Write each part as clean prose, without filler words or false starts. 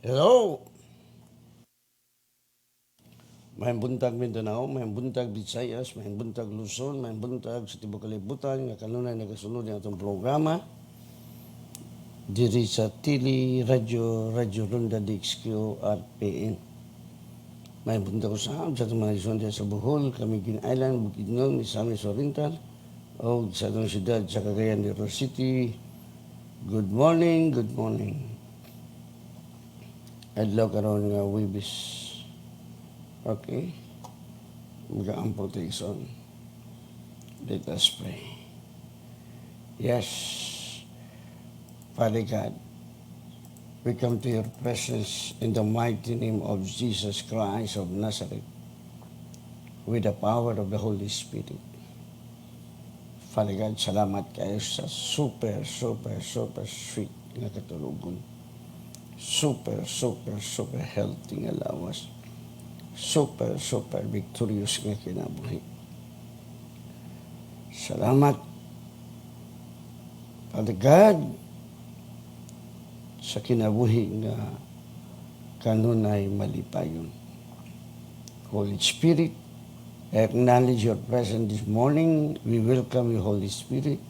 Hello! May buntag Mindanao, may buntag Visayas, may buntag Luzon, may buntag sa Tibok Kalibutan, nga kanunay nagasunod ng atong programa diri sa Tili Radio Ronda DXQ RPN. May buntag usahab sa itong mga isyon sa Bohol, Camiguin Island, Bukidnon, Misamis Oriental, o sa itong siyudad sa Cagayan de Oro City. Good morning, good morning. Adlaw karon nga Wibis. Okay. Mag-aampaw tayo. Let us pray. Yes, Father God, we come to your presence in the mighty name of Jesus Christ of Nazareth with the power of the Holy Spirit. Father God, salamat kayo sa super sweet nga katulugon. Super healthy nga lawas. Super victorious nga kinabuhi. Salamat, Father God, sa kinabuhi nga kanunay malipayon. Holy Spirit, I acknowledge your presence this morning. We welcome you, Holy Spirit.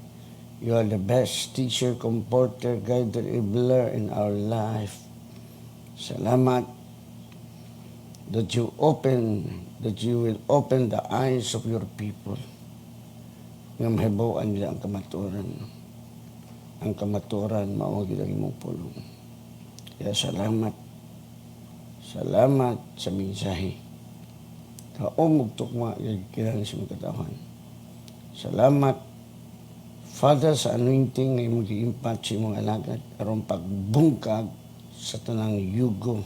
You are the best teacher, comforter, guider, enabler in our life. Salamat that you will open the eyes of your people. Nga mahibawan nila ang kamaturan. Ang kamaturan, maawag ang imong pulong. Kaya salamat. Salamat sa mensahe. Kaumog tukma, yung kailangan sa mga katawan. Salamat, Father, sa anointing na mag-i-impact sa imong alagad aron pagbungkag sa tanang yugo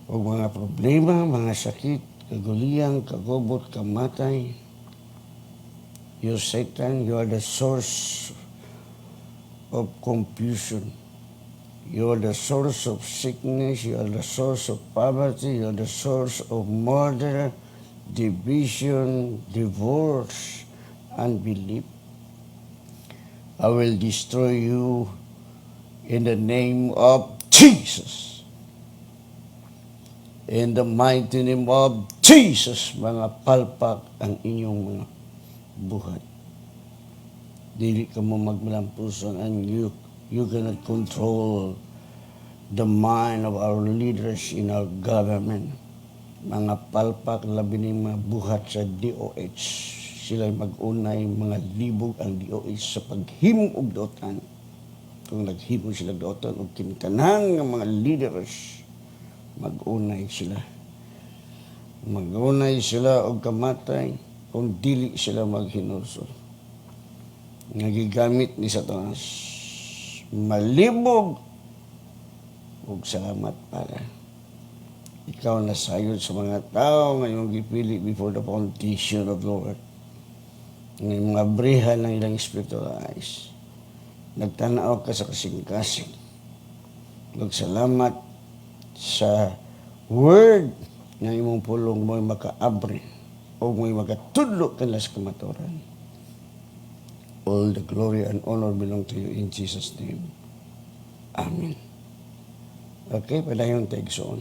o mga problema, mga sakit, kaguliyang, kagubot, kamatay. You, Satan, you are the source of confusion. You are the source of sickness. You are the source of poverty. You are the source of murder, division, divorce, unbelief. I will destroy you in the name of Jesus. In the mighty name of Jesus, mga palpak ang inyong mga buhat. Dili ka mo magmalampuson and you cannot control the mind of our leaders in our government. Mga palpak, labi ni mga buhat sa DOH. Sila mag-unay, mga libog ang DOH sa paghimo og dotan. Kung naghimo sila dotan og kintanan ng mga leaders, mag-unay sila. Mag-unay sila og kamatay kung dili sila maghinulsol. Nagigamit ni Satanas. Malibog ug salamat para ikaw nasayod sa mga tao ngayong gipili before the foundation of the world. Ngayong mga brihan ng ilang spiritual eyes. Nagtanaw ka sa kasing-kasing. Magsalamat sa word na imong pulong mo'y makaabre o mo'y makatudlo kanila sa kamaturan. All the glory and honor belong to you in Jesus' name. Amen. Okay, padayon tayo.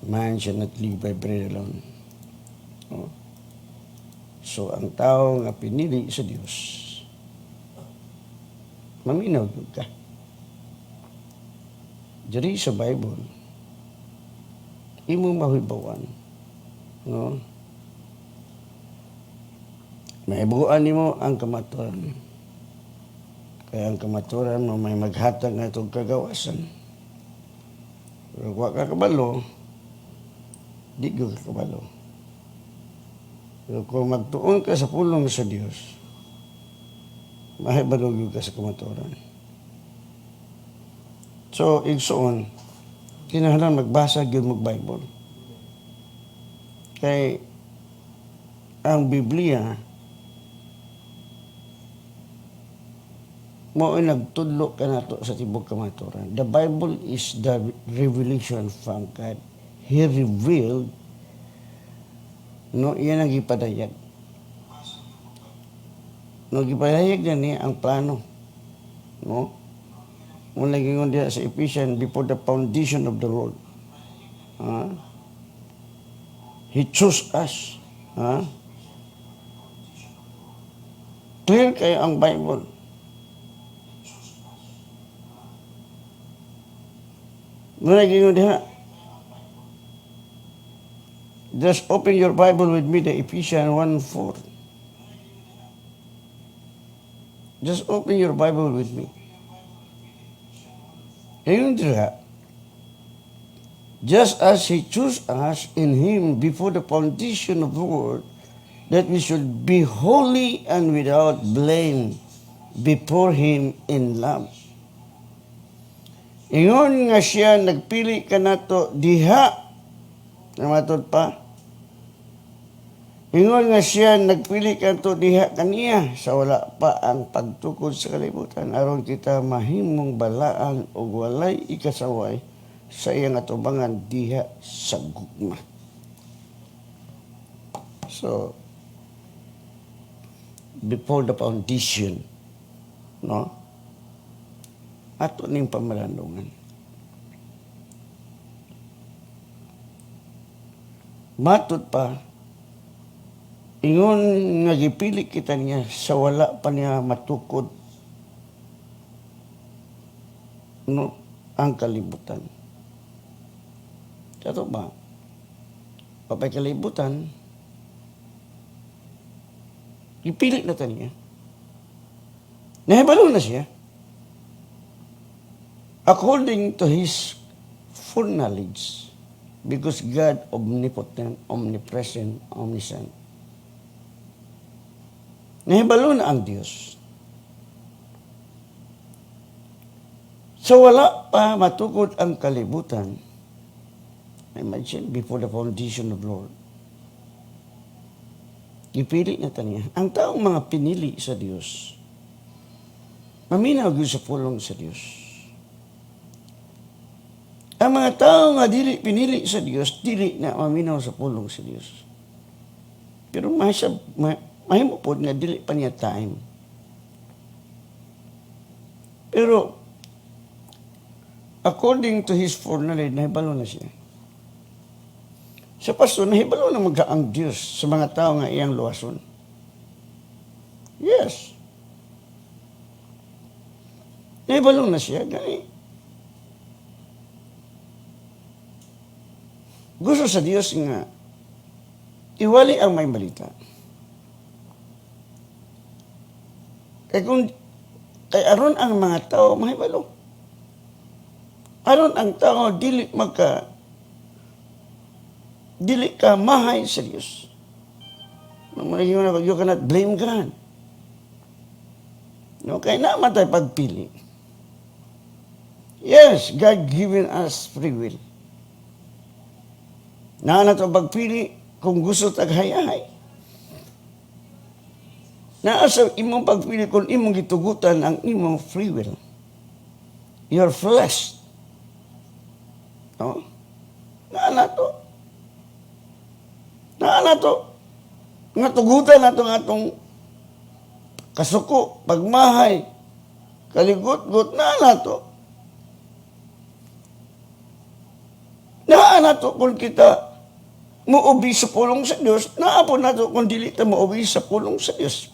Man shall not live by bread alone. Oh. So, ang tao nga pinili sa Diyos, maminaw ka. Diri sa Bible, imo mahibawan, no? Mahibawan nimo ang kamaturan. Kaya ang kamaturan mo may maghatag na itong kagawasan. Pero kung ka kabalo, di ka kabalo. Pero kung magtuon ka sa pulong sa Diyos, mahibalog ka sa kamaturan. So, igsoon, kinahanglan magbasa gyud mag Bible. Kay ang Biblia mo ay nagtudlo ka nato sa tibok kamaturan. The Bible is the revelation from God. He revealed, no, iyan ang ipadayag. No, ipadayag na niya ang plano. No? Muna gingon diha sa Ephesians, before the foundation of the world. He chose us. Clear kayo ang Bible. Muna gingon diha. Just open your Bible with me, the Ephesians 1:4. Just open your Bible with me. Ayun diha. Just as He chose us in Him before the foundation of the world, that we should be holy and without blame before Him in love. Ingon nga siya, nagpili ka nato diha. Namatod pa. Ingon nga siya, nagpili ka nato diha kaniya sa wala pa ang pagtukod sa kalibutan. Aron kita mahimong balaan o walay ikasaway sa iyang atubangan diha sa gugma. So, before the foundation, no? Ato ning pamalandungan. Matod pa, ingon nga gipili kita niya sa wala pa niya matukod, no, ang kalibutan. Kato ba? Papay kalibutan, ipili na ta niya. Nahibalo na siya. According to His full knowledge, because God omnipotent, omnipresent, omniscient. Nahibalo na ang Diyos. So wala pa matukod ang kalibutan. Imagine, before the foundation of the Lord. Ipili na ta niya. Ang taong mga pinili sa Diyos, maminaw yun sa pulong sa Diyos. Ang mga tao nga dili pinili sa Diyos, dili na maminaw sa pulong sa Diyos. Pero mahimo po nga dili pa niya time. Pero, according to His foreknowledge, nahibalo na siya. Sa pastor, nahibalo na ang Diyos sa mga tao nga iyang luwason. Yes. Nahibalo na siya. Gani. Gusto sa Diyos nga iwali ang may balita. Kay aron ang mga tao mahibalo. Aron ang tao dili ka mahay sa Diyos. You cannot blame God. No, kaya naman tayo pagpili. Yes, God given us free will. Na to pagpili kung gusto taghayahay. Naasa imong pagpili kung imong gitugutan ang imong free will. Your flesh. No? Naana to. Nga tugutan na to nga itong kasuko, pagmahay, kaligot-got, naana to. Naana to kung kita muubi sa pulong sa Diyos, naapon na to kung dili ta muubi sa pulong sa Diyos.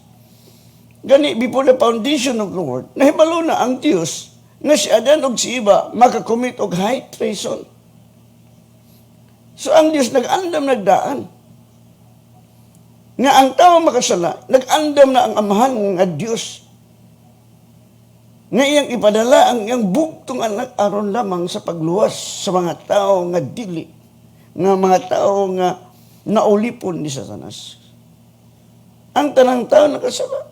Gani, before the foundation of the world, nahibalo na ang Diyos na si Adan o si Eva makakomit og high treason. So ang Diyos nag-andam nagdaan. Nga ang tao makasala, nag-andam na ang amahan nga Diyos. Nga iyang ipadala ang iyang bugtong anak aron lamang sa pagluwas sa mga tao nga dili, nga mga tao nga naulipon ni Satanas. Ang tanang tao nakasala.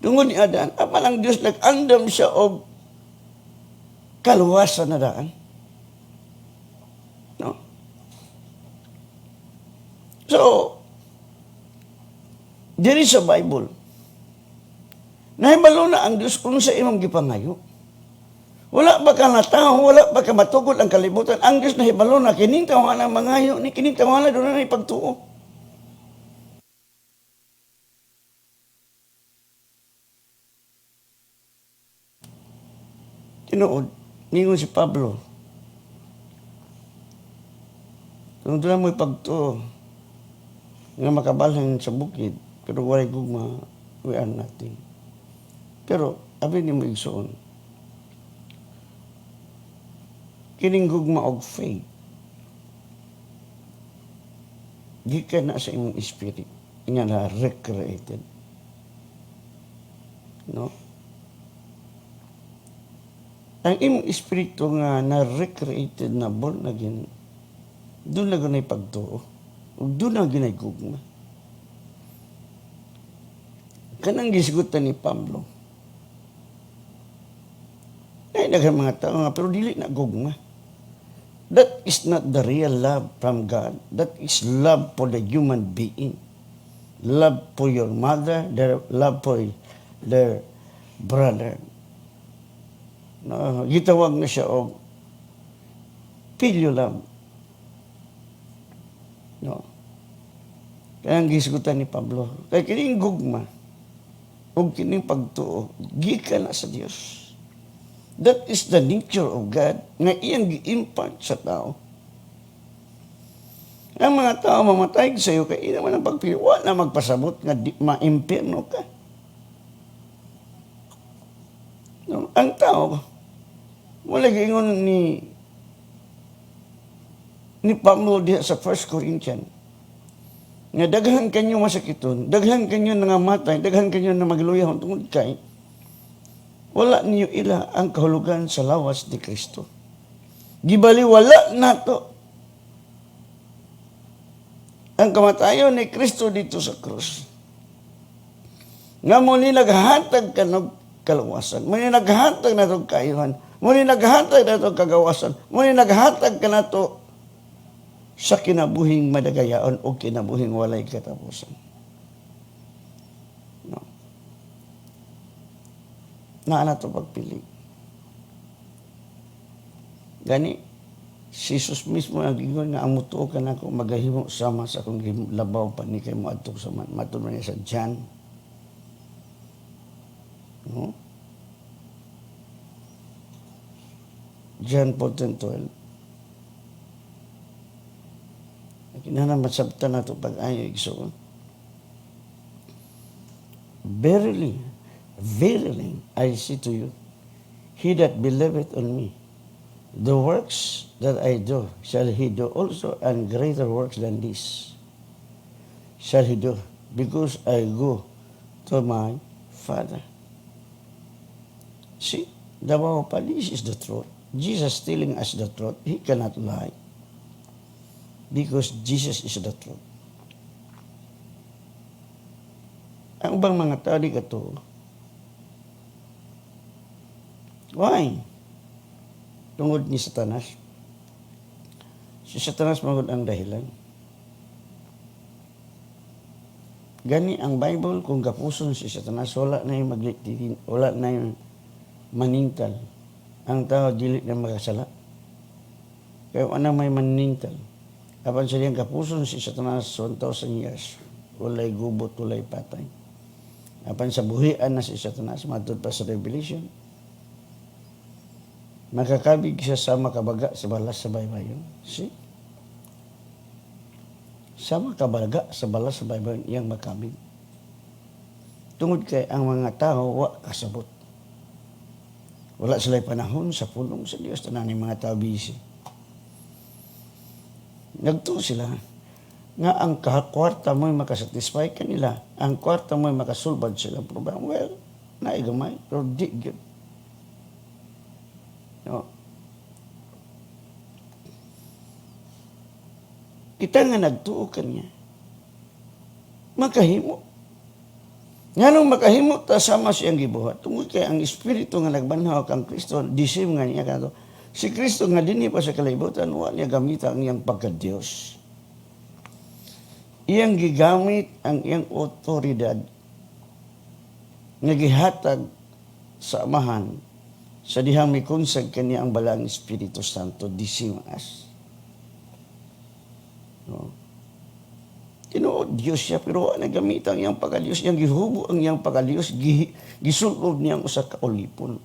Tungod ni Adan, apan ang Diyos nag-andam siya og kaluwasan na daan. No? So, diri sa Bible, nahibalo na ang Diyos kung sa imong gipangayo. Wala ba ka na tao, wala ba ka matugod ang kalibutan. Ang Diyos nahibalo na, kining tawanan ang mangayo, ni kining tawanan doon na ipagtuo. Tinuod, ningon si Pablo, kung doon mo'y pagtuo, nga makabalhan sa bukid, pero walay gugma, we are nothing. Pero, abin ni mo igsoon, kining gugma og faith, gikan na sa imong spirit, nga na recreated. No? Ang imong espiritu nga na-recreated na born again, doon na gunay pagtuo. O doon na gunay gugma. Kanang gisgutan ni Pablo. Ay, naghang mga tao nga, pero dili na gugma. That is not the real love from God. That is love for the human being. Love for your mother, love for their brother. No, gitawag na siya og filial love. No. Kaya ang gisgutan ni Pablo, kaya kining gugma, o kining pagtuo, gikan na sa Diyos. That is the nature of God, nga iyang gi-impart sa tao. Ang mga tao mamatay sa iyo, kaya naman ang pagpiliwa na magpasabot nga ma-impierno ka. No. Ang tao, wala gingon ni Pablo diha sa 1 Corinthians, nga daghan kanyo masakiton, daghan kanyo nangamatay, daghan kanyo na magluyahon tungod kay, wala niyo ila ang kahulugan sa lawas ni Kristo. Gibali wala na to ang kamatayon ni Kristo dito sa krus. Nga muli naghatag ka ng kaluwasan, muli naghatag na itong kayuhan, muli naghatag na itong kagawasan, muli naghatag ka na to sa kinabuhing madagayaon o kinabuhing walay katapusan. No. Na to pagpili. Gani, si Jesus mismo nagingon nga ang mutuo ka na ako magahimo sama sa akong labaw pa ni kay mo adtog sa matun niya sa John. No? John 14:12. Kinahanglan masabtan na ito pag-ayo igsoon. Verily, verily, I say to you, he that believeth on me, the works that I do, shall he do also, and greater works than this shall he do, because I go to my Father. See, this is the truth. Jesus telling us the truth. He cannot lie. Because Jesus is the truth. Ang bang mga tao di ka to? Why? Tungod ni Satanas. Si Satanas magod ang dahilan. Gani ang Bible, kung kapuson si Satanas, wala na yung wala na yung manintal. Ang tao dili na makasala. Kaya ano may manintal? Apan sa diyang kapuson si Satanas 1,000 years. Walay gubot, walay patay. Apan sa buhian na si Satanas, matod pa sa Revelation, makakabig siya sa makabaga sa balas sa baybayon. See? Sa makabaga sa balas sa baybayon, iyang makabig. Tungod kay ang mga tao, wa kasabot. Wala sila'y panahon sa pulong sa Diyos, tanan ng mga tao busy. Nagtuo sila nga ang kwarta mo'y makasatisfy kanila, ang kwarta mo'y makasulbad sila problema. Well, naigamay, pero di good. No. Kita nga nagtuo kanya, makahimo. Nga nung makahimo, ta sama siyang gibuhat. Tungkol kaya ang Espiritu nga nagbanhaw kang Kristo, disim nga niya kanto. Si Kristo nga din pa sa kalibutan, wala niya gamit ang iyang pagka-Diyos. Iyang gigamit ang iyang otoridad nga gihatag sa Amahan sa dihang mikonsag kaniya ang balang Espiritu Santo disimas. No? Tinuod Diyos siya, pero wala nagamit ang iyang pagka-Diyos. Iyang gihubo ang iyang pagka-Diyos, gisulod niyang usa ka ulipon.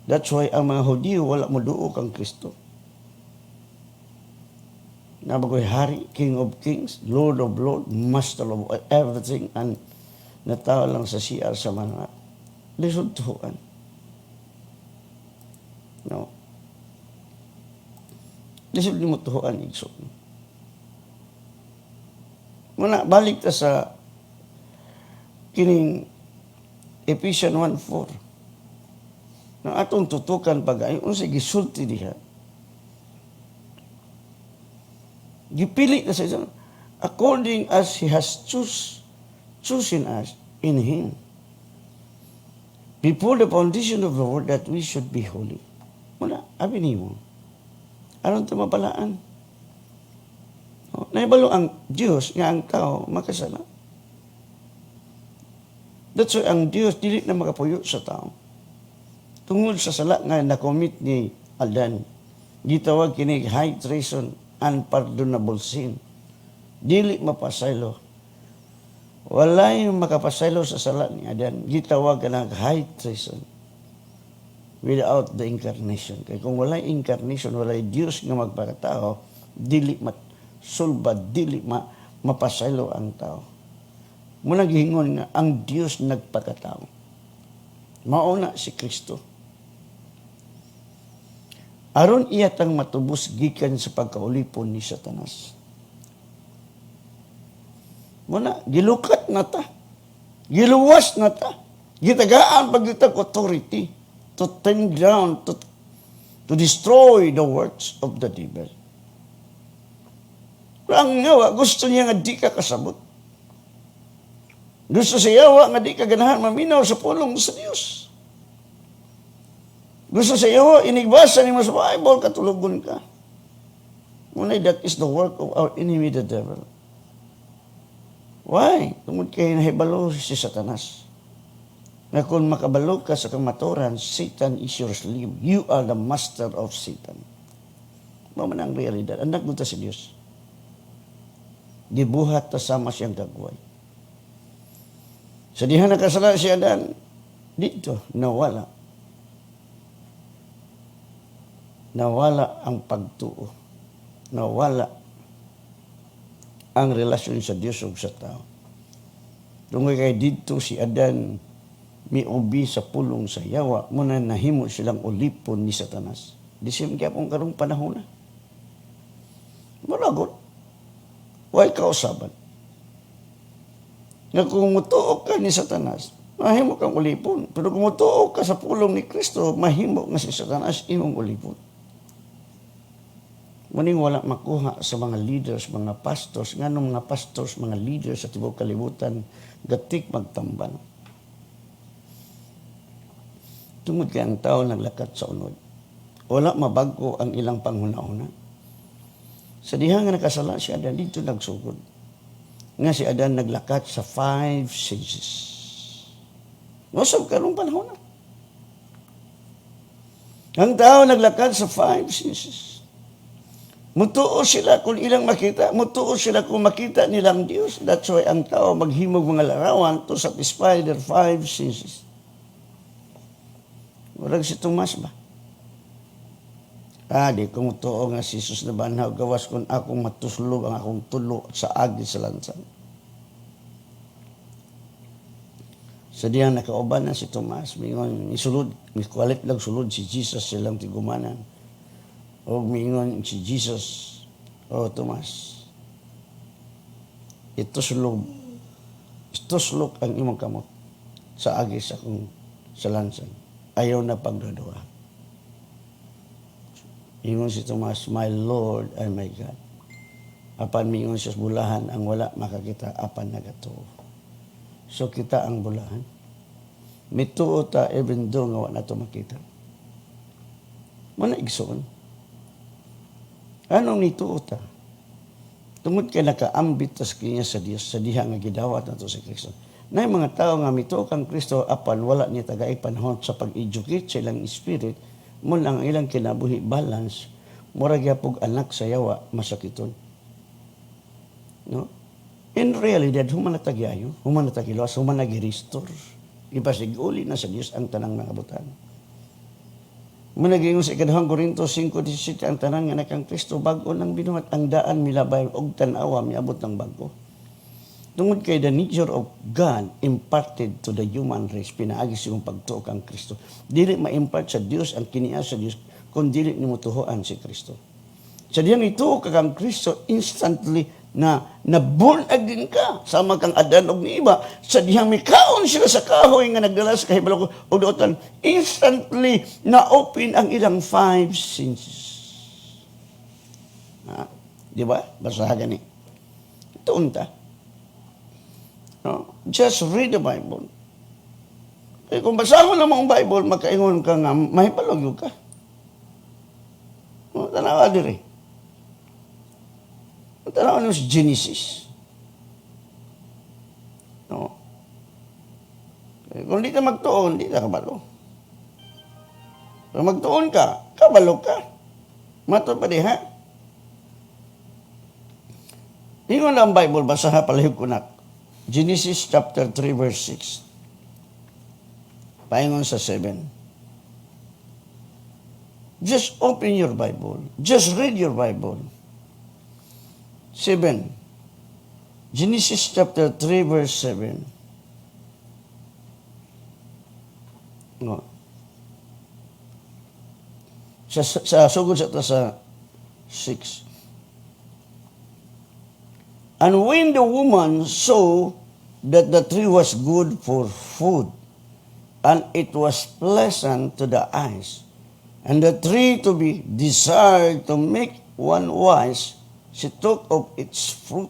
That's why ang mga Hudyo wala mo duo kang Kristo. Nabagoy hari, King of Kings, Lord of Lords, Master of everything, and natao lang sa CR sa mga lisod tuhuan. No. Lisod ni mo tuhuan, igso. Muna, balik ta sa kining Ephesians 1:4. Na atong tutukan pag unsa gisulti diha. Gipili na sa isang, according as He has chosen us in Him before the foundation of the world that we should be holy. Muna, abi nimo. Aron ta mabalaan. Naibalo ang Diyos nga ang tao makasala. That's why ang Diyos dili na makapuyo sa tao. Tungod sa sala nga na-commit ni Adan, gitawag kini high treason, unpardonable sin. Dili mapasaylo. Walay makapasaylo sa sala ni Adan, gitawag ka high treason without the incarnation. Kaya kung walay incarnation, walay Diyos nga magpakatao, dili sulba, dili mapasaylo ang tao. Muna gihingon nga, ang Diyos nagpakatao. Mauna si Kristo. Aron iyatang matubos gikan sa pagkaulipon ni Satanas. Muna, gilukat na ta. Giluwas na ta. Gitagaan pagitag authority to turn down, to destroy the works of the devil. Ang ngawa, gusto niya nga di ka kasabot. Gusto sa yawa nga di ka ganahan maminaw sa pulong sa Diyos. Gusto sa yawa, inigbasa ni mo sa Bible, katulugon ka. Munay, that is the work of our enemy, the devil. Why? Tungod kay nahibalo si Satanas. Na kung makabalo ka sa kamaturan, Satan is your slave. You are the master of Satan. Maman ang realidad. Anak mo ta si Diyos. Gibuhat ta sama siyang gagway. Sa diha nakasala si Adan, dito, nawala. Nawala ang pagtuo. Nawala ang relasyon sa Diyos o sa tao. Tungkol kay dito si Adan, miubi sa pulong sa yawa, muna nahimo silang ulipon ni Satanas. Disim kaya kung karong panahon na. Maragot. Huwag kausaban. Nga kung mutuok ka ni Satanas, mahimo kang ulipon. Pero kung mutuok ka sa pulong ni Kristo, mahimo nga si Satanas imong ulipon. Muning wala makuha sa mga leaders, mga pastors, nga nung mga pastors, mga leaders sa tibok kalibutan, gatik magtamban. Tungod kay ang tao naglakat sa unod. Wala mabago ang ilang panghuna-una. Sa diha nga nakasala si Adan, dito nagsugod. Nga si Adan naglakat sa 5 senses. Masab karong panahon na. Ang tao naglakat sa 5 senses. Mutuo sila kung ilang makita. Mutuo sila kung makita nilang Diyos. That's why ang tao maghimog mga larawan to satisfy their 5 senses. Murag si Tomas ba? Di ko mutuo nga si Jesus na banhaw. Gawas kung akong matuslog ang akong tulo sa agi sa lansan. Sa diyang nakauban na si Tomas, mingon, isulod, mikualit lang sulod si Jesus silang tigumanan. O mingon si Jesus, o Tomas, ito sulog ang imong kamot sa agi sa akong sa lansan. Ayaw na pagdadua. Ingon si Tomas, my Lord and my God. Apan mingon siya bulahan, ang wala makakita, apan nagatuo. So kita ang bulahan. Mituo ta even though nga wala na ito makita. Mana igsoon. Anong nituo ta? Tungod kay nakaambit tas kanya sa Dios sa diha nga gidawat nato sa Kristo. Nay mga tao nga mituo kang Kristo apan wala niya tagay panahon sa pag-educate sa ilang spirit, mo lang ilang kinabuhi balance, mura gyapog anak sa yawa masakiton. No? In realidad, human na tagyayo, human na tagilos, human na girestore. Ipasiguli na sa Diyos ang tanang mga butan. Managing sa ikadahang Korinto 5:17 ang tanan nga nakang Kristo bago nang binuhat ang daan milabay og tan-awa miabot ng bago. Tungod kay the nature of God imparted to the human race, pinaagi sa iyong pagtuo kang Kristo. Dili ma-impart sa Dios ang kiniya sa Dios, kung dili nimo tuhoan si Kristo. Sa diyang ituo ka kang Kristo, instantly na born again ka. Sama kang Adan og ni iba. Sa diyang mikaon sila sa kahoy nga nagdala sa kahibalok o dotan, instantly na open ang ilang 5 senses. Di ba? Basahan ni. Tuon ta. No? Just read the Bible. Eh, kung basahon lang ang Bible, makaingon ka nga, mahipalog ka. No, tanawa diri. Tanawa nyo sa Genesis. No? Eh, kung di ka magtuon, di ka kabalo. Kung magtuon ka, kabalo ka. Mato pa di, ha? Ingon lang ang Bible, basaha palihog ko na. Genesis chapter 3 verse 6. Paingon sa 7. Just open your Bible. Just read your Bible. 7. Genesis chapter 3 verse 7. No. Sa sugod sa 6. And when the woman saw that the tree was good for food, and it was pleasant to the eyes, and the tree to be desired to make one wise, she took of its fruit,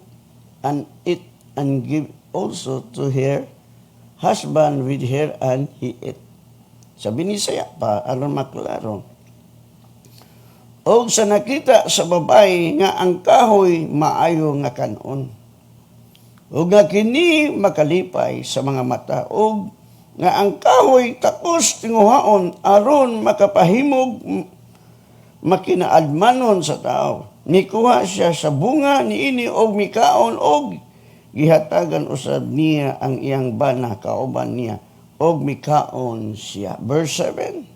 and ate, and gave also to her husband with her, and he ate. Sabi ni Saya pa, aron maklaro. O sa nakita sa babae nga ang kahoy maayo nga kanon. O nga kini makalipay sa mga mata. O nga ang kahoy takos tinguhaon aron makapahimog makinaadmanon sa tao. Nikuha siya sa bunga niini og mikaon og gihatagan usab niya ang iyang bana kauban niya og mikaon siya. Verse 7.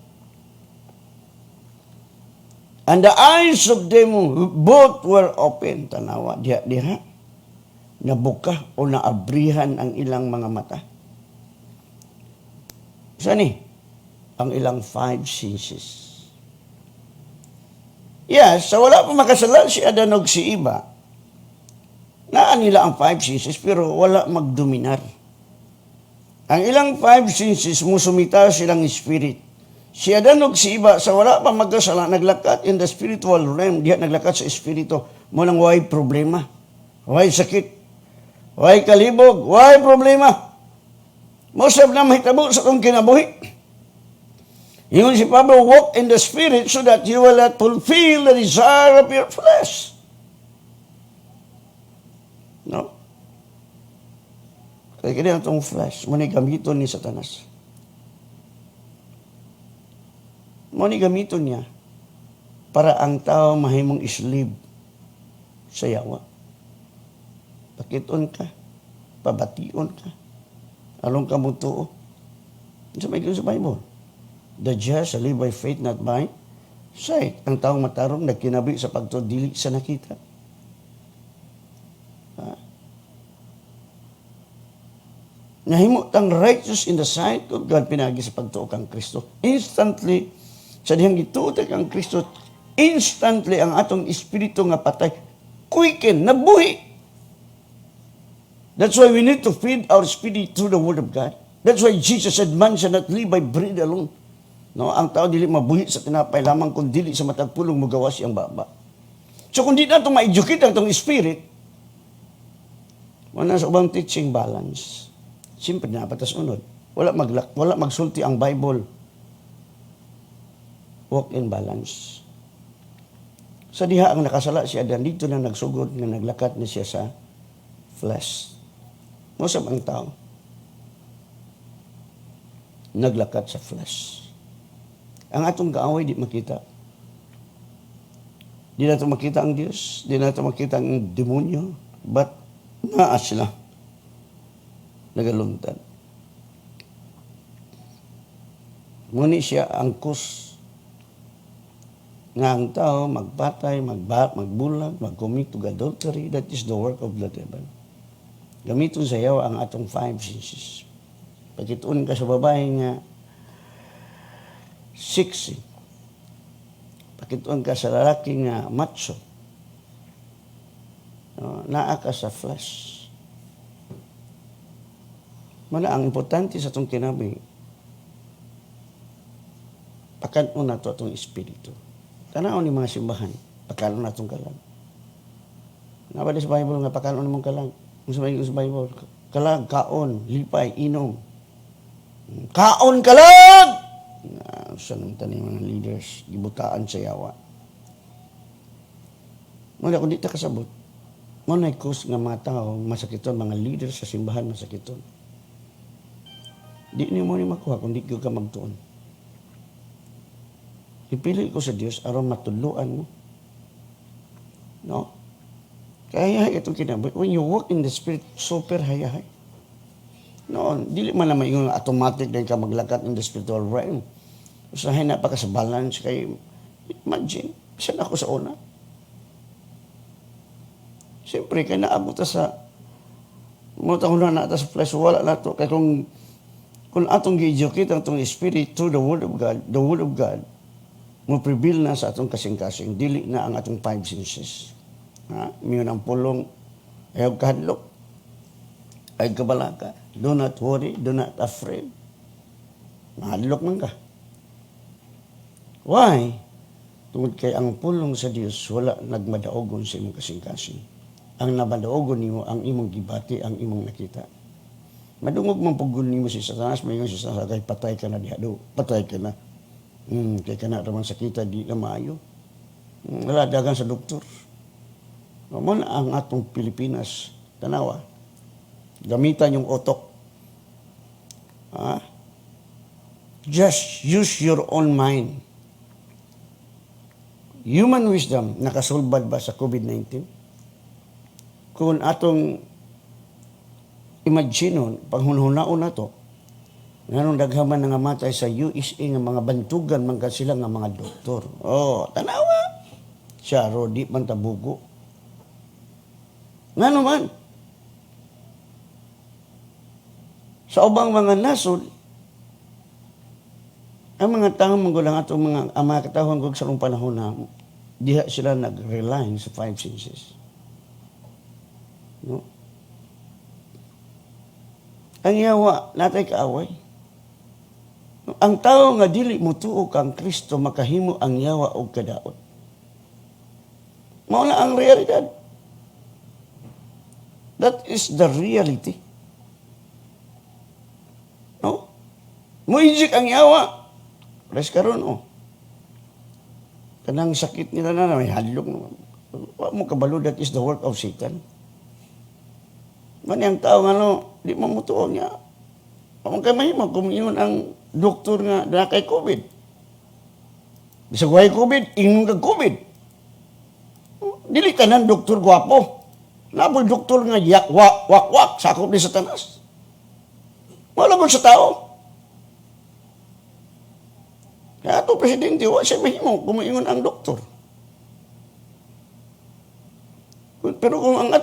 And the eyes of them both were open. Tanawa, diha. Nabuka o naabrihan ang ilang mga mata. Sani? Ang ilang 5 senses. Yes, sa wala pa makasalan si Adan og si Eva, naan nila ang 5 senses pero wala magdominar. Ang ilang 5 senses musumita silang spirit. Si Adan og si Eva, sa wala pa magkasala, naglakat in the spiritual realm, diha naglakat sa espiritu, mo nang way problema, way sakit, way kalibog, way problema. Mosab na mahitabo sa kong kinabuhi. Ingon si Pablo, walk in the spirit so that you will not fulfill the desire of your flesh. No? Kaya kaya itong flesh, muna gamiton ni Satanas. Muna gamiton niya para ang tao mahimong islib sa yawa. Pakiton ka, pabation ka, along ka mo tuo. Sa may sa Bible. The just shall live by faith, not by sight. Ang taong matarong nagkinabi sa pagtudili sa nakita. Nahimo tang righteous in the sight of God, pinagi sa pagtuo kang Kristo. Instantly, sa dihang gituo kang Kristo, instantly ang atong espiritu nga patay, quicken, nabuhi. That's why we need to feed our spirit through the Word of God. That's why Jesus said, man shall not live by bread alone. No, ang tao dili mabuhi sa tinapay lamang kung dili sa matag pulong mugawas siyang baba. So kung di na itong ma-educate ang itong spirit, wala sa ubang teaching balance. Siyempre na patas unod. Wala magsulti ang Bible. Walk in balance. Sa diha ang nakasala si Adan, dito na nagsugod nga naglakat na siya sa flesh. Mosab ang tao. Naglakat sa flesh. Ang atong kaaway di makita. Di nato makita ang Diyos, di nato makita ang demonyo, but naa sila nagaluntad. Muni siya ang cause nga ang tao magpatay, magbulag, mag-commit to adultery, that is the work of the devil. Gamiton sa yawa ang atong 5 senses. Pagkituon ka sa babae nga sexy. Pagkituon ka sa lalaki nga macho. Naa ka sa flesh. Mala, ang importante sa itong kinabi, pakanon na ito itong espiritu. Tanaw ni mga simbahan, pakanon na itong kalag. Nabali sa Bible nga, pakanon na mong kalag. Kung sa Bible, kalag, kaon, lipay, inom. Kaon, kalag! Saan ang tanim mga leaders, gibutaan sa yawa. Mula, kung di ta kasabot, muna cause nga mga tao, masakiton, mga leaders sa simbahan, masakiton. Di niyo mo ni makuha kung di ka magtuon. Ipili ko sa Diyos aron matuluan mo. No? Kaya itong kinabuhi. When you walk in the Spirit, super hayahay. No, dili man naman yung automatic na ka maglakat in the spiritual realm. Usahay na pa ka sa balance kay imagine, saan ako sa una? Siyempre, kaya naabot sa mutang na sa flesh, wala na to. Kaya kung atong gi-educate ang itong Spirit through the Word of God, mo-prevail na sa atong kasing-kasing, dili na ang atong 5 senses. Miyon ang pulong, ayaw kahadlok, ay kabalaka. Do not worry, do not afraid. Mahadlok man ka. Why? Tungod kay ang pulong sa Dios wala nagmadaogon sa imong kasing-kasing. Ang nabadaogon nimo ang imong gibati, ang imong nakita. Madungog man pugon nimo si Satanas, mayon si Satanas kay patay ka na diha do. Patay ka na. Kay kana raman sakita di na maayo. Wala dagan sa doktor. Mo na ang atong Pilipinas, tanawa. Gamitan yung otok. Just use your own mind. Human wisdom, nakasulbad ba sa COVID-19? Kung atong imagine, panghunhunaon na to, nganong daghaman nga matay sa USA nga mga bantugan man sila nga mga doktor. Tanawa. Siya, di man tabugo. Nga naman. Sa ubang mga nasod, ang mga tao manggulang atong mga katawhan kong sa panahon na diha sila nag-rely sa 5 senses. No? Ang yawa, natay kaaway. Ang tao nga dili mo tuo kang Kristo makahimo ang yawa og kadaot. Mao na ang realidad. That is the reality. No? Muijik ang yawa. Res karon kanang sakit nila na may hadlok naman. Wa mo kabalo, that is the work of Satan. Man ang tao di mamutuon niya. Ang kay mahimo kung ingon ang doktor nga na kay COVID. Bisag way COVID, ingon kag COVID. Dili tanan doktor gwapo. Naboy doktor nga wak sakop ni Satanas. Wala mo sa tao. Kaya ito, Presidente, wa siya mahimo kung maingon ang doktor. Pero kung ang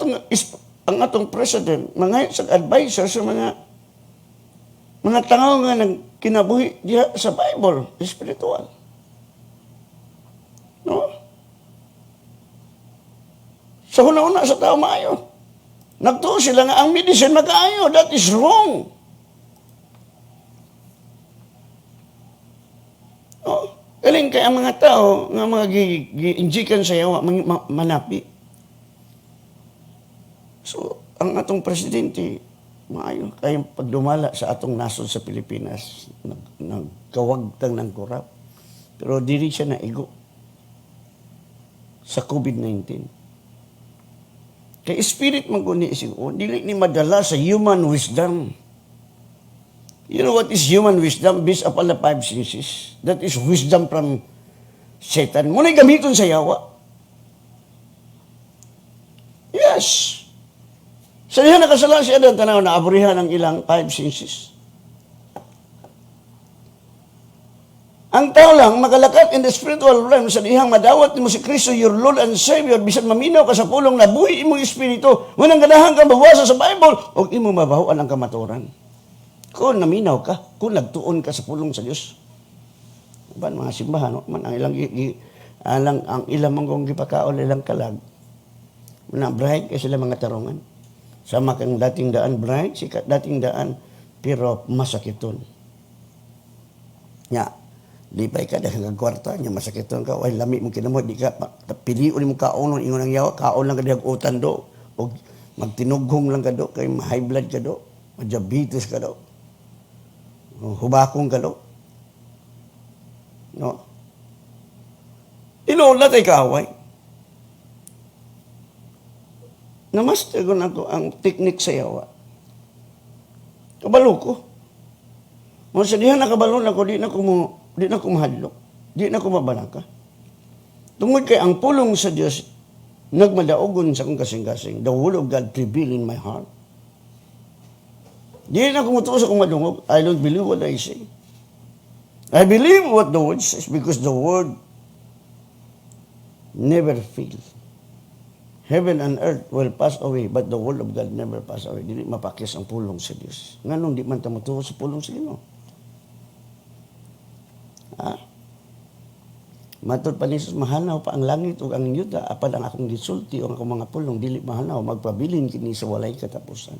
atong President, mga sa advisor sa mga tao nga kinabuhi diha sa Bible, spiritual. No? Sa una-una sa tao maayo. Nagtuo sila nga ang medicine magkaayo. That is wrong. Galing kay ang mga tao nga mga gi-injikan sa yawa manapi. So, ang atong presidente maayo kay pagdumala sa atong nasod sa Pilipinas, nagkawagtang ng korap. Pero dili siya naigo sa COVID-19. Kay spirit man guni dili ni madala sa human wisdom. You know what is human wisdom based upon the 5 senses? That is wisdom from Satan. Muna'y gamiton sa yawa. Yes. Sa diha nakasala siya ng tanaw na aburihan ang ilang 5 senses. Ang tao lang, makalakat in the spiritual realm sa dihang madawat mo si Kristo, your Lord and Savior, bisan maminaw ka sa pulong na buhi imong espiritu, ngunang ganahan ka mabawasa sa Bible, o imo mabahuan ang kamaturan. Kung naminaw ka, kung nagtuon ka sa pulong sa Diyos. Ban mga simbahan, no? Man, ang ilang manggong gipakaon, ilang kalag, na bright kasi sila mga tarungan. Sama kang dating daan bright, sikat dating daan, pero masakiton. Nya, lipay ka dahil ng kwarta, nya masakiton ka, ay lami mo kinamo, di ka, piliun mo kaon, ingon ang yawa, kaon lang ka dihag utan do, o magtinughong lang ka do, kay high blood ka do, diabetes ka do, hubakong ka do. No? Inoon na tayo kaaway. Namaster ko na ang teknik sa yawa. Kabalo ko. Kung sa dihan nakabalo na ko, di na ko mahadlok. Di na ko mabalaka. Tungod kay ang pulong sa Diyos, nagmadaogon sa kong kasing-kasing. The word of God prevail in my heart. Di na ko mutuos akong madungog. I don't believe what I say. I believe what the word says because the word never fails. Heaven and earth will pass away, but the word of God never pass away. Dili mapakis ang pulong sa Diyos. Nganong di man tamutuho sa pulong sa Ginoo? Matod pa ni Jesus, mahanaw pa ang langit ug ang yuta, apan ang akong gisulti o ang akong mga pulong, dili mahanaw, magpabilin kini sa walay katapusan.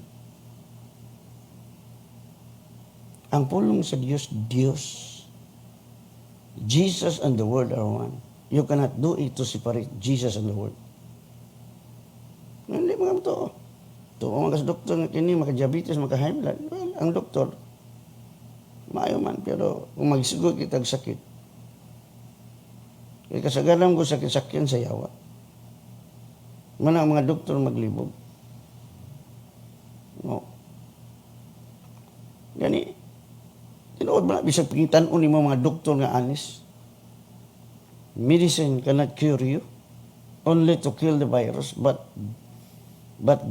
Ang pulong sa Diyos, Diyos. Jesus and the Word are one. You cannot do it to separate Jesus and the Word. Hindi mga ito. Ito, mga doktor na kini, maka-diabetes, maka-high blood. Well, ang doktor, maayo man, pero kung magsigod kita sakit, kaya kasagaran ko sakit-sakyan sa yawa. Mana ang mga doktor maglibog. No. Gani, tinuod ba na, bisag pingitan-on ni mga doktor nga anis. Medicine cannot cure you, only to kill the virus, but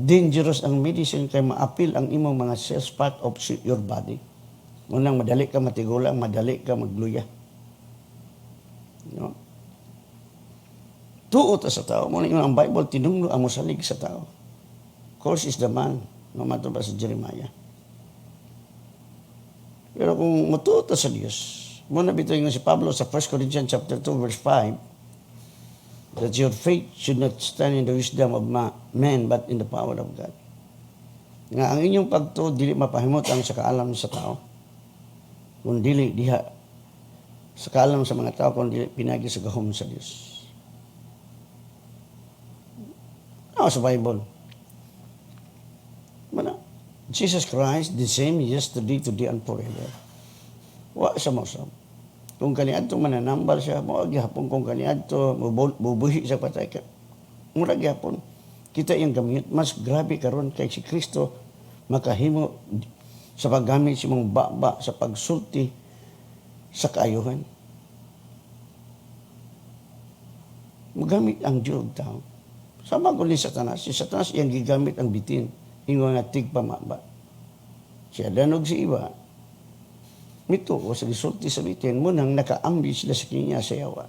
dangerous ang medicine kay maapil ang imong mga cells part of your body. Unang madali ka matigulang, madali ka magluya. No? Tuot sa tao. Muna yung ang Bible, tinunglo ang musalig sa tao. Curse is the man, no matter ba sa Jeremiah. Pero kung matuot sa Diyos, muna bito yung si Pablo sa 1 Corinthians chapter 2 verse 5, that your faith should not stand in the wisdom of men, but in the power of God. Nga ang inyong pagtuod, dili mapahimot ang sa kaalam sa tao. Kung dili diha sa kaalam sa mga tao, kung dili pinagi sa gahom sa Diyos. Sa Bible. Mana, Jesus Christ, the same yesterday, today, and forever. Wa sa masam. Kung kaniadto mananambal siya, mao gihapon kung kaniadto bubuhi sa patay ka. Mura gihapon kita yung gamit mas grabe karon kay si Kristo makahimo sa paggamit si mong baba sa pagsulti sa kaayuhan. Magamit ang Diyos tao. Sama ko ni Satanas. Si Satanas iyang gigamit ang bitin. Ingon nga tigpamaba. Siya danog si iba. Mito o sa gisulti sa bitin mo nang nakaambi sila sa kanya sa yawa.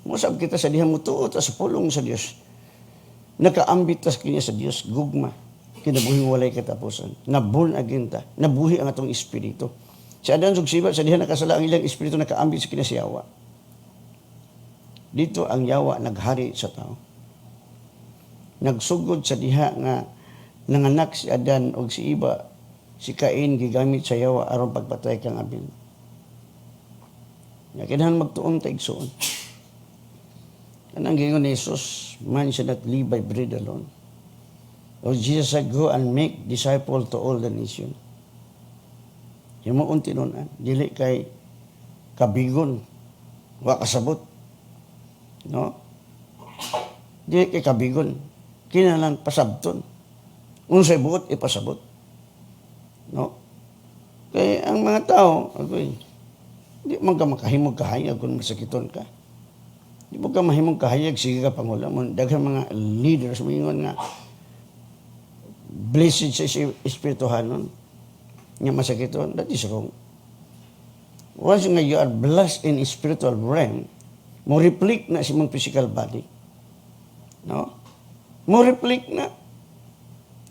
Musab kita sa dihang mutuot sa pulong sa Diyos. Nakaambit ta sa kanya sa Diyos, gugma. Kinabuhing walay katapusan. Naborn again ta. Nabuhi ang atong espiritu. Sa adan sugsiba, sa dihang nakasala ang ilang espiritu nakaambit sa kanya sa yawa. Dito ang yawa naghari sa tao. Nagsugod sa diha nga nanganak si Adan o si Iba, si Cain gigamit sa yawa aron pagpatay kang Abel. Kinahanglan magtuon ta igsoon. Kanang gingon ni Jesus, man should not live by bread alone. O Jesus said, go and make disciple to all the nation. Yung mga unti-nunan, dili kay kabigon, wa kasabot. No? Dili kay kabigon, kinahanglan pasabton. Unsay buot, ipasabot. No? Kaya ang mga tao, di man ka makahimog kahayag kung masakiton ka. Di mo ka mahimog kahayag, sige ka pangulamon. Daghang mga leaders, mingon nga, blessed sa espirituhanon, nga masakiton, that is wrong. once nga you are blessed in spiritual realm, mo reflect na sa imong physical body. No? Mo reflect na.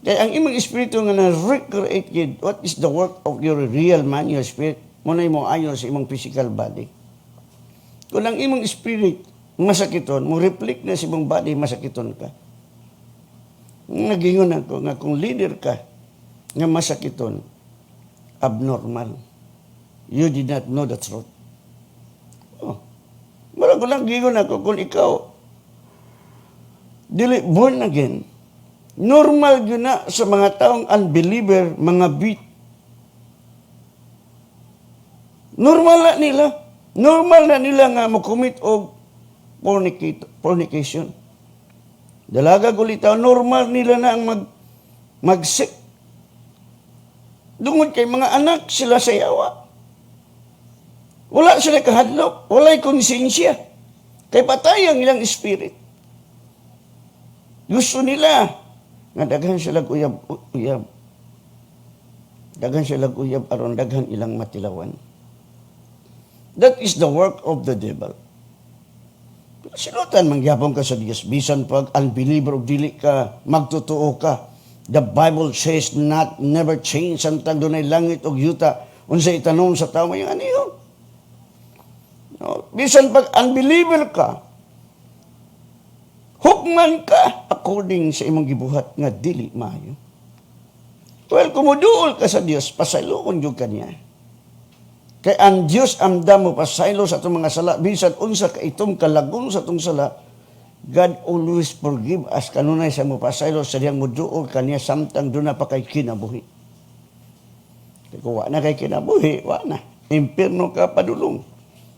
Kaya ang imong espiritu nga na-recreate yun, what is the work of your real man, your spirit, mo na imong ayon sa imong physical body. Kung ang imong spirit masakiton, mo reflect na sa imong body, masakiton ka. Nagingon ako nga kung leader ka, nga masakiton, abnormal. You did not know the truth. Oh. Marag ko lang gingon ako kung ikaw, dili born again, normal yun na sa mga taong unbeliever, mga beat. Normal na nila. Normal na nila nga mag-commit og fornication. Dalaga gulitaw, normal nila na ang mag-sick. Dungod kay mga anak sila sa yawa. Wala sila kahadlok. Wala'y konsensya. Kay patay ang ilang spirit. Gusto nila nga daghan sila uyab. Daghan sila uyab aron daghan ilang matilawan. That is the work of the devil. Sinutan mangyapon ka sa Dios bisan pag unbeliever o dili ka magtotoo ka. The Bible says never change samtang dunay langit og yuta unsay itanom sa tawo yung aniyon. No, bisan pag unbeliever ka, hukman ka according sa imong gibuhat nga dili maayo. Well, kumuduol ka sa Dios, pasayloon jud kaniya. Kay ang Dios amda mo pasaylo sa atong mga sala, bisan unsa ka itong kalagon sa atong sala, God always forgive us kanunay sa mo pasaylo sa diyang muduol kaniya samtang doon na pa kay kinabuhi. Kaya kung wala na kay kinabuhi, wala na. Impierno ka padulong.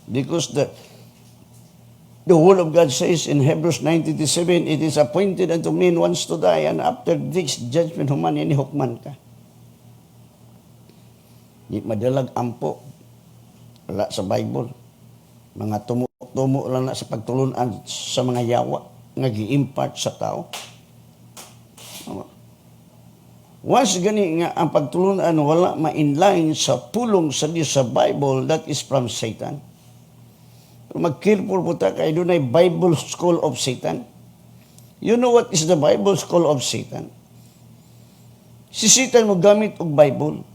Because the word of God says in Hebrews 9:27, it is appointed unto men once to die, and after this judgment human, inihukman ka. Di madalag ampo. Wala sa Bible. Mga tumo lang na sa pagtulunan sa mga yawa nga gi-impart sa tao. Once gani nga ang pagtulunan wala ma-inline sa pulong sa Dios sa Bible, that is from Satan. Mag-careful po ta kay dunay Bible School of Satan. You know what is the Bible School of Satan? Si Satan mo gamit og Bible.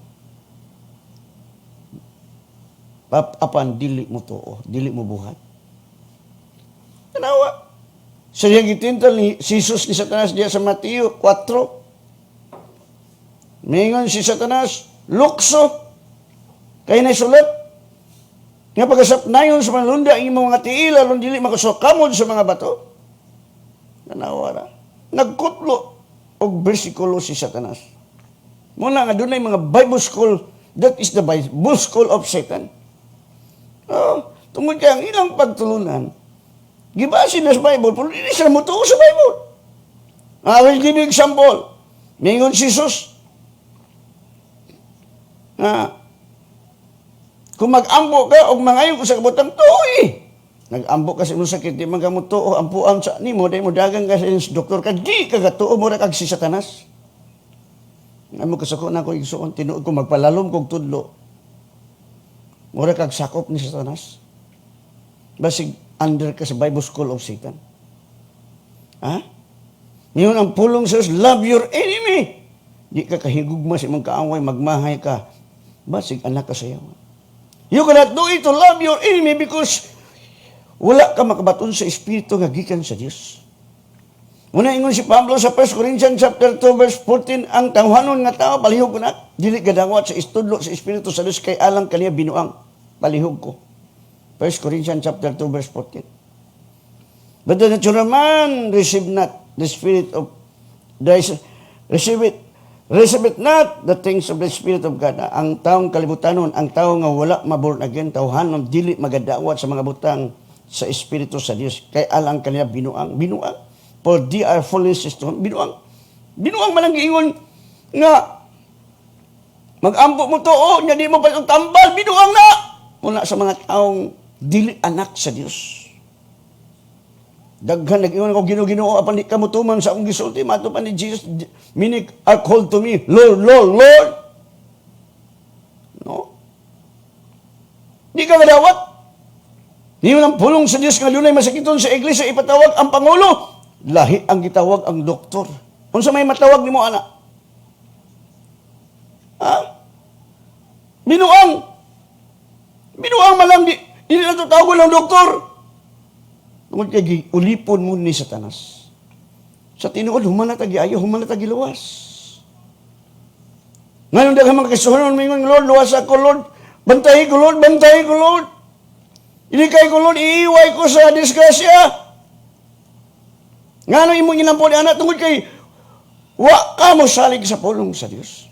Apan dili mo tuo, dili mo buhat. Tanawa. Sa iyang gitintal ni Jesus ni Satanas diya sa Mateo 4. Mingon si Satanas, lukso. Kaya na sulat. Nga pagkasapnayon sa manlunda, ang imong mga tiila, lon dili makasokamod sa mga bato. Tanawa ra. Nagkutlo og bersikulo si Satanas. Muna nga dunay mga Bible school, that is the Bible school of Satan. Tungod kaya ang ilang pagtulunan, gibasin na sa Bible, pero hindi sila mutuo sa Bible. I will give you example. Mingon si Jesus, kung mag-ambo ka o mangayon ko sa kabutang tuoy, nag-ambo ka sa imong sakit, di man ka mo tuo, ampuan sa nimo, dahil mo dagang ka sa doktor ka, di ka tuo mo na kag si Satanas. Nga mo kasako na ako igsuon, tinuod ko magpalalom kong tudlo. Mura kag sakop ni Satanas. Basig under ka sa Bible School of Satan. Ha? Ngayon ang pulong says, love your enemy. Di ka kahigugma sa imong kaaway, magmahay ka. Basig anak ka sa yawa. You cannot do it to love your enemy because wala ka makabaton sa Espiritu nga gikan sa Dios. Muna ingon si Pablo sa 1 Corinthians chapter 2 verse 14, ang tawhanon nga tao palihog ko na, dili gadawat sa istudlo sa Espiritu sa Dios kay alang kaniya binuang. Palihog ko. 1 Corinthians chapter 2 verse 14. But the natural man receive not the Spirit of receive it not the things of the Spirit of God. Ang taong kalibutanon, ang tao nga wala maborn again, tawhanon dili magadawat sa mga butang sa Espiritu sa Dios kay alang kaniya binuang. For they are foolishness to binuang. Binuang man ang giingon nga mag-ampo mo to, nya di mo pa tambal, binuang na. Muna sa mga taong dili anak sa Dios. Daghan nag-ingon ako Ginoo apan di ka motuman sa akong gisulti matupan ni Jesus, meaning are called to me, Lord, Lord, Lord. No? Di ka kadawat. Di mo lang pulong sa Diyos nga dunay masakiton sa iglesia ipatawag ang pangulo. Lahi ang gitawag ang doktor. Unsa may matawag nimo ana? Ha? Binuang. Binuang man lang di na to tawag ng doktor. Tungod kay ulipon mo ni Satanas. Sa tinuod human na tagi ayo, human na tagi luwas. Ngayon daghang mga kasuhanon mingon, Lord, luwas ako, Lord. Bantahi ko, Lord, bantahi ko, Lord. Ilikay ko, Lord, iiway ko sa disgrasya. Nga nang imo ginampon anak tungod kay wa ka mo salig sa pulong sa Dios.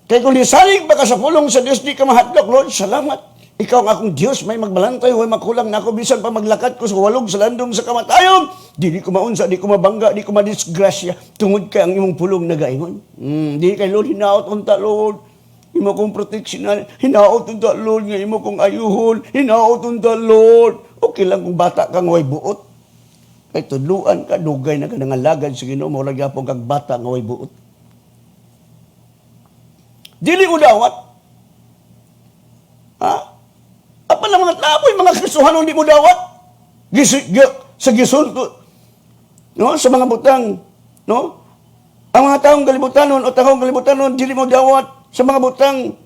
Kay kung di salig ba ka sa pulong sa Dios, di ka mahadlok, Lord, salamat. Ikaw ang akong Diyos, may magbalantay, huwag makulang na ako, bisan pa maglakad ko sa walog sa landong sa kamatayon. Di ko maunsa, di ko mabangga, di ko madisgrasya, tungod kay ang imong pulong nagaingon. Di kay Lord, hinaot unta, Lord. Imo kong proteksyonan, hinaot unta, Lord, nga imo kong ayuhon, hinaot unta, Lord. Okay lang kung bata kang way buot. Kay tudluan ka, dugay na ka nangalagad sa Ginoo, mawala gyapon kag bata nga way buot. Dili udawat. Ha? Apa na mga taboy, mga Kristohanon di mo dawat? Sa gisulto, no? Sa mga butang, no? Ang mga taong kalibutanon o taong kalibutanon, dili mo dawat sa mga butang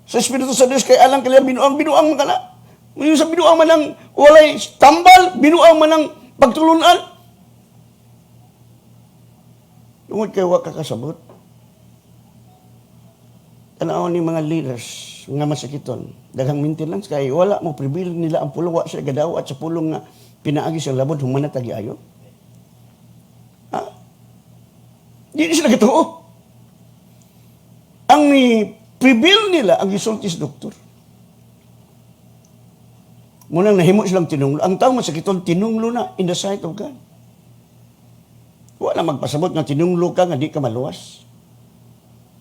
sa Espiritu sa Diyos kay alang kaya binuang man kana. Yung sa binuang man ang walay tambal, binuang man ang pagtulunan. Tungod kay wa kakasabot. Tanaw ni mga leaders nga masakiton, daghang maintenance kay wala mo pribil nila ang pulong, wa siya gadawat sa pulong nga pinaagi siyang labod human na tagi ayo. Ha? Di sila gatuo. Ang ni pribil nila ang gisultis doktor. Munang nahimo silang tinunglo. Ang tao masakiton tinunglo na in the sight of God. Wala magpasabot nga tinunglo ka nga di ka maluwas.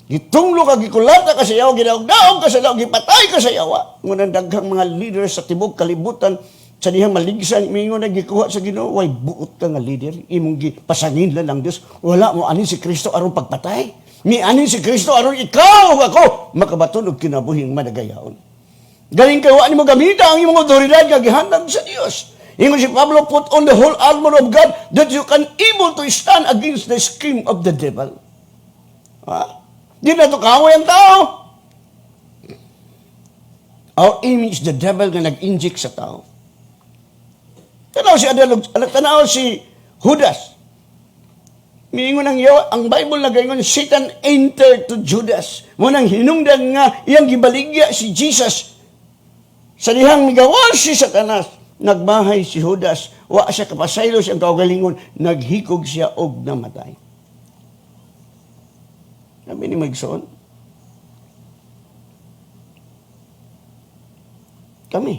Gitunglo ka, gikulata ka sa yawa, ginaog-daog ka sa yawa, gipatay ka sa yawa. Ngunang daghang mga leaders sa tibok kalibutan, sa dihang maligsan, mingon na gikuha sa Ginoo, way buot ka nga leader, imong gipasangin lang ng Diyos. Wala mo anin si Kristo aron pagpatay. Ni anin si Kristo aron ikaw ako makabaton og kinabuhing madagayaon. Galing kayo, ani mo gamita ang imong otoridad kagihandang sa Dios. Ingon si Pablo, put on the whole armor of God that you can able to stand against the scheme of the devil. Ha? Di na ito kaaway ang tao. Our aim is the devil na nag-inject sa tao. Tanaw si Judas. Miingon ang yawa, ang Bible nagaingon, Satan entered to Judas. Munang hinungdan nga, iyang gibaligya si Jesus. Sa dihang migawal si Satanas, nagbahay si Judas. Wa siya kapasaylo siyang kaugalingon, naghikog siya og namatay. Sabi ni Magson, kami,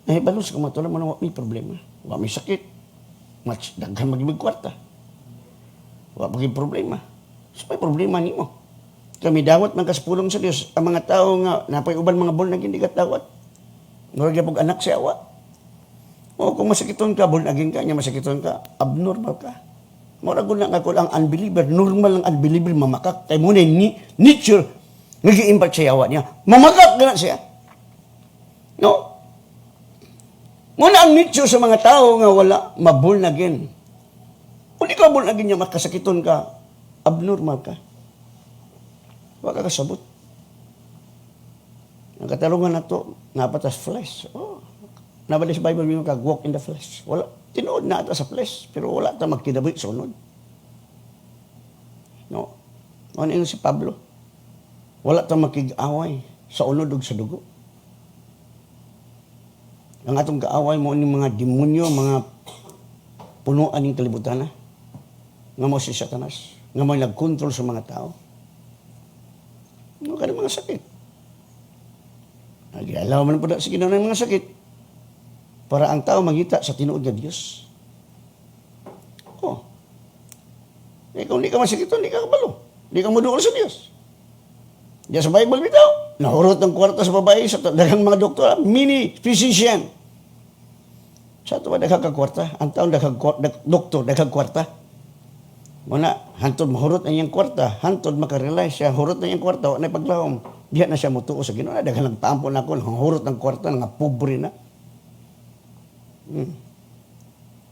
nahibalos ka matulang mo na may problema. Wa may sakit. Daghan magibig kwarta. Wa maging problema. So may problema ni mo. Kami dawat man kaspulong sa Dios. Ang mga tao nga, napay uban mga born again, di ka dawat. Ngorag pag anak siya, wa. O kung masakiton ka, born again ka, niya masakiton ka, abnormal ka. Murag lang ako ang unbeliever, normal lang unbeliever mamakak. Kaya muna ni nature, nag-i-impact sa yawa niya. Mamakak na siya. No? Muna ang nature sa mga tao nga wala, maborn again. Kung di ka born again niya, makasakiton ka, abnormal ka. Wala ka kasabot. Ang katarungan na to, napatas flesh. Oh. Nabali sa Bible, may walk in the flesh. Wala. Tinuod na ata sa flesh, pero wala ta magkinabuhi sa unod. No? Ano yung si Pablo? Wala ta makig-away sa unod ug sa dugo. Ang atong kaaway mo ni mga demonyo, mga punuan ng kalibutan na, nga mo si Satanas, nga mo nag-control sa mga tao. No, kada mga sakit. Nag-alaw man po sa Ginoo ng mga sakit. Para ang tao magita sa tinuod nga Dios. Oh. Kung di ka masakiton, di ka kabalo. Di ka maduol sa Dios. Diyan sa Bible bitaw, nahurot ng kwarta sa babae sa daghang mga doktor, mini physician. Sa ito ba daghang kwarta? Ang taon daghang doktor, daghang kwarta. Muna, hantod mahurot na iyang kwarta, hantod makarealize siya, hurot na iyang kwarta, wala na paglahom. Diya na siya mutuo sa Ginoo. Daghan nagtampo na ako, nanghurot ng kwarta, nga pobre na.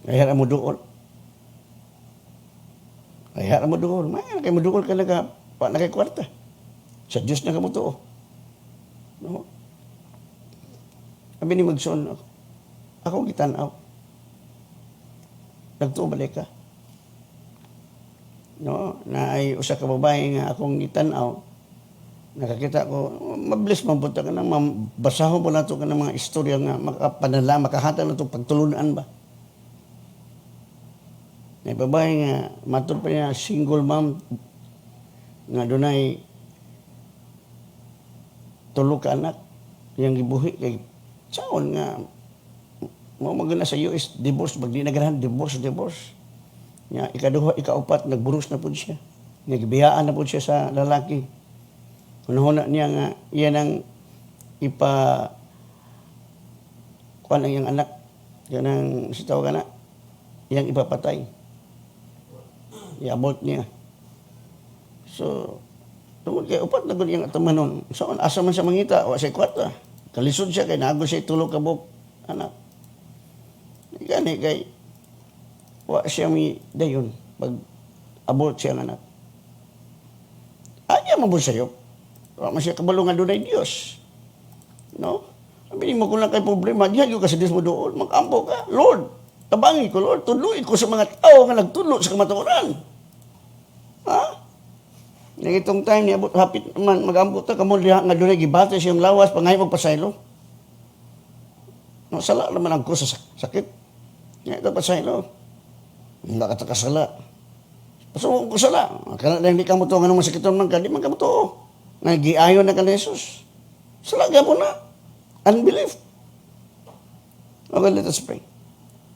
Kaya mo doon. Kaya mo doon. Kaya mo doon ka na kay kwarta. Sa Diyos na ka mutuo. No? Sabi ni Magson, ako gitanaw. Nagtuo balik ka. No, na ay usa ka babae nga akong gitanaw. Nakakita ko, mabless man punta ka na, basahon mo na ito ka ng mga istorya nga makapanala, makahatan na ito pagtulunan ba. May babae nga, matod pa niya, single mom, nga dunay tulo ka anak, yang gibuhi kay saon nga, mo magana sa US, divorce, magdi nagarahan, divorce. Nga, ikaduha, ikaupat, nagburus na po siya. Nagbiyaan na po siya sa lalaki. Hunahuna niya nga, iyan ang kuha lang yung anak, yan ang sitaw ka na, iyang ipapatay. I-abort niya. So, tungkol kay upat na yung atamanon. So, asa man sa mangita, o sa kwarta. Kalisod siya, kay nago siya tulog kabok, anak. Gani kay wa siya mi dayon pag abort siya ng anak. Anya man po sa'yo. Wa man siya kabalo nga dunay Dios. No? Sabi mo kung lang kay problema, diyan yung kasi Diyos mo doon, mag-ampo ka. Lord, tabangi ko, Lord, tuluin ko sa mga tao nga nagtulo sa kamatuoran. Ha? Nang itong time niya, hapit man, mag-ampo ta, kamo liha nga dunay gibate siyang lawas, pangay magpasaylo. No, sala naman ang ko sa sakit. Nga ito pasaylo. Hindi ka takasala. Pasok ko sala. Kaya hindi ka mo ito, nga naman sakiton man ka, di man ka mo ito. Nagiayon na ka na Jesus. Sala ka po na. Unbelief. Okay, let us pray.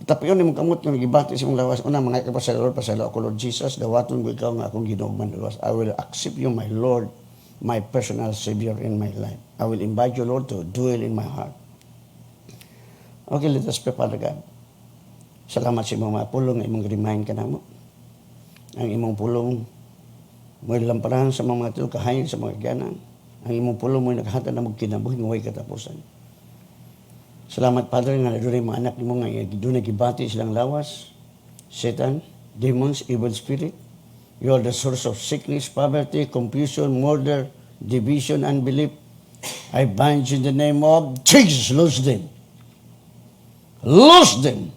Tapi yun, yung kamot nga nagibati sa mong lawas. Una, mga pasaylo ako, Lord Jesus, dawaton ko ikaw nga akong ginugman lawas. I will accept you, my Lord, my personal Savior in my life. I will invite you, Lord, to dwell in my heart. Okay, let us pray, Father God. Salamat sa imong mga pulong nga imong remind ka na mo. Ang imong pulong mo'y lamparan sa mga tulong kahayin sa mga gyanan. Ang imong pulong mo'y naghatag na magkinabuhi ng huwag katapusan. Salamat, Father, nga doon mga anak mo nga doon nagibati silang lawas. Satan, demons, evil spirit. You are the source of sickness, poverty, confusion, murder, division, unbelief. I bind you in the name of Jesus. Lose them. Lose them.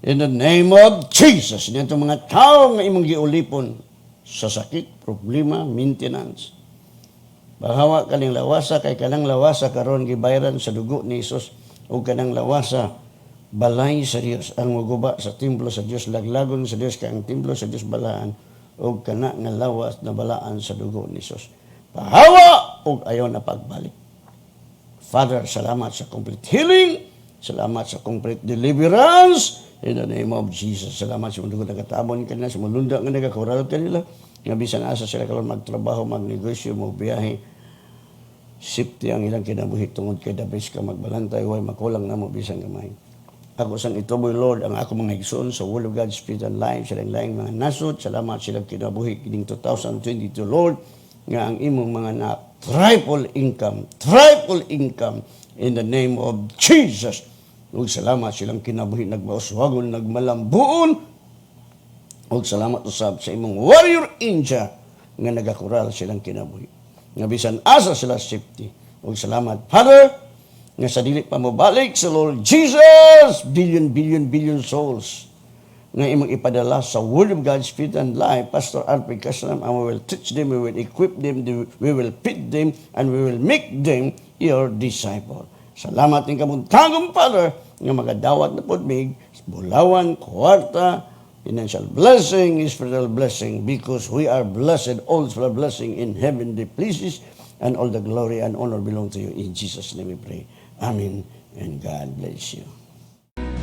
In the name of Jesus. Nito mga tao nga imong giulipon sa sakit, problema, maintenance. Bahawa kaning lawasa, kay kanang lawasa karon gibayran sa dugo ni Jesus, o kanang lawasa, balay sa Dios, ang maguba sa templo sa Dios, laglagon sa Dios, kay ang templo sa Dios balaan, o kana nga lawas na balaan sa dugo ni Jesus. Bahawa, o ayaw na pagbalik. Father, salamat sa complete healing, salamat sa complete deliverance, in the name of Jesus. Salamat sa mga nagatabon kanila, sa mulunda nga nagakural kanila, nga bisan asa sila karon magtrabaho, magnegosyo, magbiyahe, safety ang ilang kinabuhi tungod kay dabis ka magbalantay, way makulang na mo bisan gamay. Ako sang ituboy, Lord, ang ako mga igsoon sa Word of God, Spirit and Life, silang laing mga nasod, salamat silang kinabuhi kining 2022, Lord, nga ang imong mga na triple income, in the name of Jesus. Ug salamat silang kinabuhi nagmauswagon, nagmalambuon. Ug salamat usab sa imong warrior angel nga nagakural silang kinabuhi. Nga bisan asa sila safety. Ug salamat, Father, nga sa dili pa mo balik sa Lord Jesus, billion souls nga imong ipadala sa Word of God, Spirit and Life, Pastor Alfred Caslam, and we will teach them, we will equip them, we will feed them, and we will make them your disciple. Salamat ng kamuntagong Father nga magadawat na podmig, bulawan, kwarta, financial blessing, spiritual blessing, because we are blessed, all spiritual blessing in heavenly places, and all the glory and honor belong to you. In Jesus' name we pray. Amen, and God bless you.